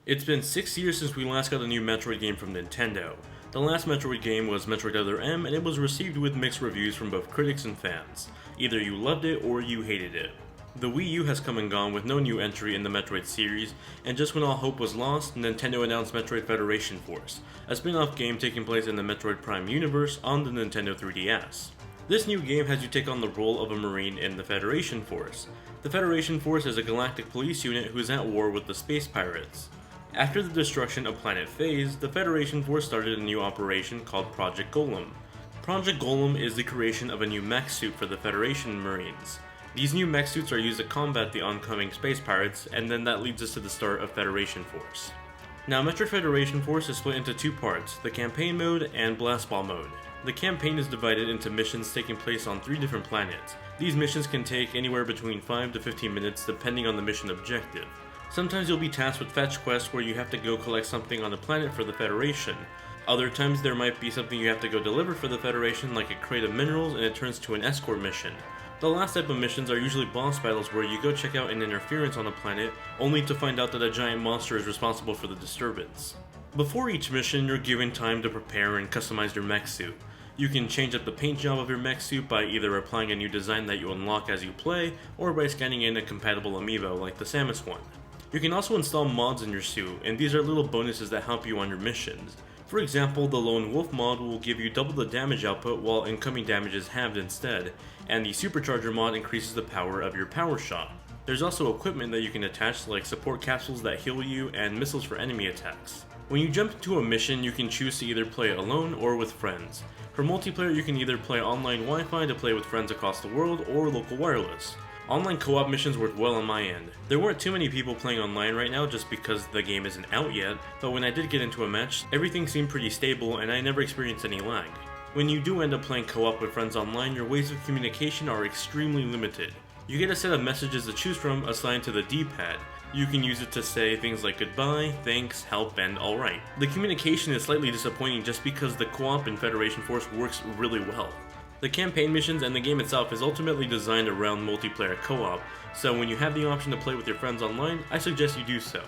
It's been 6 years since we last got a new Metroid game from Nintendo. The last Metroid game was Metroid Other M, and it was received with mixed reviews from both critics and fans. Either you loved it or you hated it. The Wii U has come and gone with no new entry in the Metroid series, and just when all hope was lost, Nintendo announced Metroid Federation Force, a spin-off game taking place in the Metroid Prime universe on the Nintendo 3DS. This new game has you take on the role of a Marine in the Federation Force. The Federation Force is a galactic police unit who is at war with the space pirates. After the destruction of Planet Phase, the Federation Force started a new operation called Project Golem. Project Golem is the creation of a new mech suit for the Federation Marines. These new mech suits are used to combat the oncoming space pirates, and then that leads us to the start of Federation Force. Now, Metroid Federation Force is split into two parts, the Campaign Mode and Blast Ball Mode. The campaign is divided into missions taking place on 3 different planets. These missions can take anywhere between 5 to 15 minutes depending on the mission objective. Sometimes you'll be tasked with fetch quests where you have to go collect something on a planet for the Federation. Other times there might be something you have to go deliver for the Federation, like a crate of minerals, and it turns to an escort mission. The last type of missions are usually boss battles where you go check out an interference on a planet, only to find out that a giant monster is responsible for the disturbance. Before each mission, you're given time to prepare and customize your mech suit. You can change up the paint job of your mech suit by either applying a new design that you unlock as you play, or by scanning in a compatible amiibo like the Samus one. You can also install mods in your suit, and these are little bonuses that help you on your missions. For example, the Lone Wolf mod will give you double the damage output while incoming damage is halved instead, and the Supercharger mod increases the power of your power shot. There's also equipment that you can attach, like support capsules that heal you and missiles for enemy attacks. When you jump into a mission, you can choose to either play alone or with friends. For multiplayer, you can either play online Wi-Fi to play with friends across the world or local wireless. Online co-op missions worked well on my end. There weren't too many people playing online right now just because the game isn't out yet, but when I did get into a match, everything seemed pretty stable and I never experienced any lag. When you do end up playing co-op with friends online, your ways of communication are extremely limited. You get a set of messages to choose from assigned to the D-pad. You can use it to say things like goodbye, thanks, help, and alright. The communication is slightly disappointing just because the co-op in Federation Force works really well. The campaign missions and the game itself is ultimately designed around multiplayer co-op, so when you have the option to play with your friends online, I suggest you do so.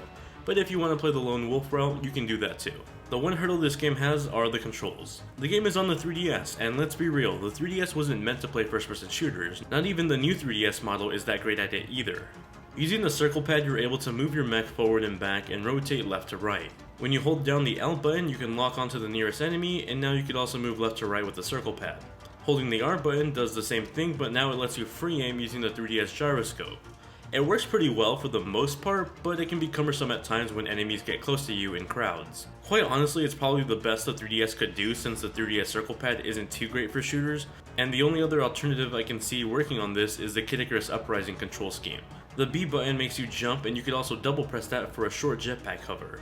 But if you want to play the Lone Wolf route, you can do that too. The one hurdle this game has are the controls. The game is on the 3DS, and let's be real, the 3DS wasn't meant to play first-person shooters. Not even the new 3DS model is that great at it either. Using the circle pad, you're able to move your mech forward and back and rotate left to right. When you hold down the L button, you can lock onto the nearest enemy, and now you can also move left to right with the circle pad. Holding the R button does the same thing, but now it lets you free aim using the 3DS gyroscope. It works pretty well for the most part, but it can be cumbersome at times when enemies get close to you in crowds. Quite honestly, it's probably the best the 3DS could do since the 3DS circle pad isn't too great for shooters, and the only other alternative I can see working on this is the Icarus Uprising control scheme. The B button makes you jump, and you could also double press that for a short jetpack hover.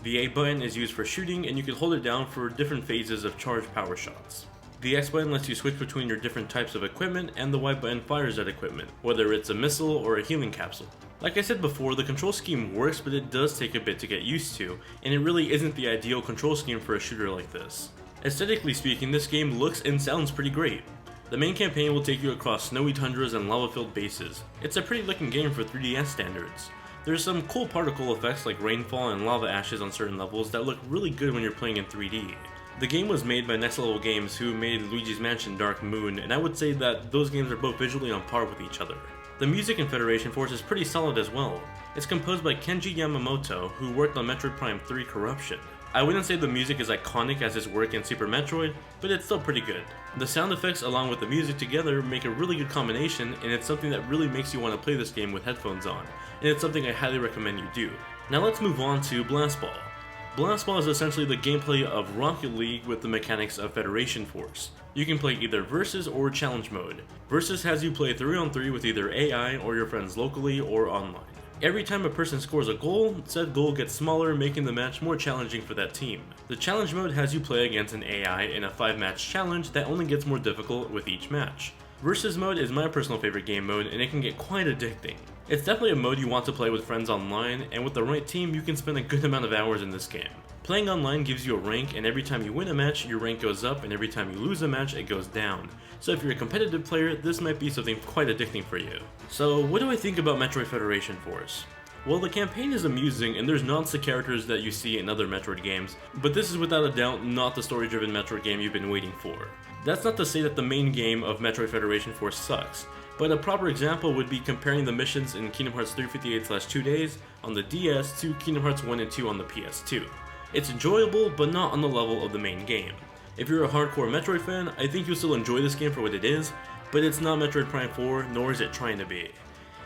The A button is used for shooting, and you can hold it down for different phases of charged power shots. The X button lets you switch between your different types of equipment, and the Y button fires that equipment, whether it's a missile or a healing capsule. Like I said before, the control scheme works, but it does take a bit to get used to, and it really isn't the ideal control scheme for a shooter like this. Aesthetically speaking, this game looks and sounds pretty great. The main campaign will take you across snowy tundras and lava-filled bases. It's a pretty looking game for 3DS standards. There's some cool particle effects like rainfall and lava ashes on certain levels that look really good when you're playing in 3D. The game was made by Next Level Games, who made Luigi's Mansion Dark Moon, and I would say that those games are both visually on par with each other. The music in Federation Force is pretty solid as well. It's composed by Kenji Yamamoto, who worked on Metroid Prime 3 Corruption. I wouldn't say the music is iconic as his work in Super Metroid, but it's still pretty good. The sound effects along with the music together make a really good combination, and it's something that really makes you want to play this game with headphones on, and it's something I highly recommend you do. Now let's move on to Blast Ball. Blast Ball is essentially the gameplay of Rocket League with the mechanics of Federation Force. You can play either Versus or Challenge mode. Versus has you play 3-on-3 with either AI or your friends locally or online. Every time a person scores a goal, said goal gets smaller, making the match more challenging for that team. The Challenge mode has you play against an AI in a 5-match challenge that only gets more difficult with each match. Versus mode is my personal favorite game mode, and it can get quite addicting. It's definitely a mode you want to play with friends online, and with the right team you can spend a good amount of hours in this game. Playing online gives you a rank, and every time you win a match, your rank goes up, and every time you lose a match, it goes down. So if you're a competitive player, this might be something quite addicting for you. So what do I think about Metroid Federation Force? Well, the campaign is amusing and there's nods to characters that you see in other Metroid games, but this is without a doubt not the story-driven Metroid game you've been waiting for. That's not to say that the main game of Metroid Federation Force sucks, but a proper example would be comparing the missions in Kingdom Hearts 358/2 Days on the DS to Kingdom Hearts 1 and 2 on the PS2. It's enjoyable, but not on the level of the main game. If you're a hardcore Metroid fan, I think you'll still enjoy this game for what it is, but it's not Metroid Prime 4, nor is it trying to be.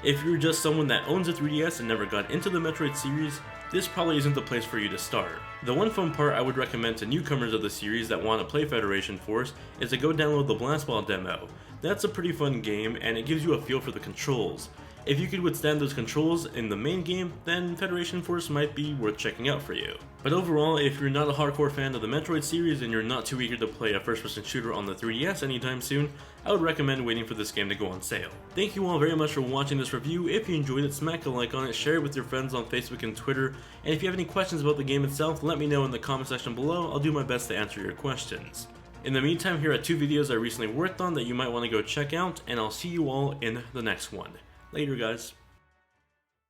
If you're just someone that owns a 3DS and never got into the Metroid series, this probably isn't the place for you to start. The one fun part I would recommend to newcomers of the series that want to play Federation Force is to go download the Blastball demo. That's a pretty fun game and it gives you a feel for the controls. If you could withstand those controls in the main game, then Federation Force might be worth checking out for you. But overall, if you're not a hardcore fan of the Metroid series and you're not too eager to play a first-person shooter on the 3DS anytime soon, I would recommend waiting for this game to go on sale. Thank you all very much for watching this review. If you enjoyed it, smack a like on it, share it with your friends on Facebook and Twitter, and if you have any questions about the game itself, let me know in the comment section below. I'll do my best to answer your questions. In the meantime, here are 2 videos I recently worked on that you might want to go check out, and I'll see you all in the next one. Later, guys.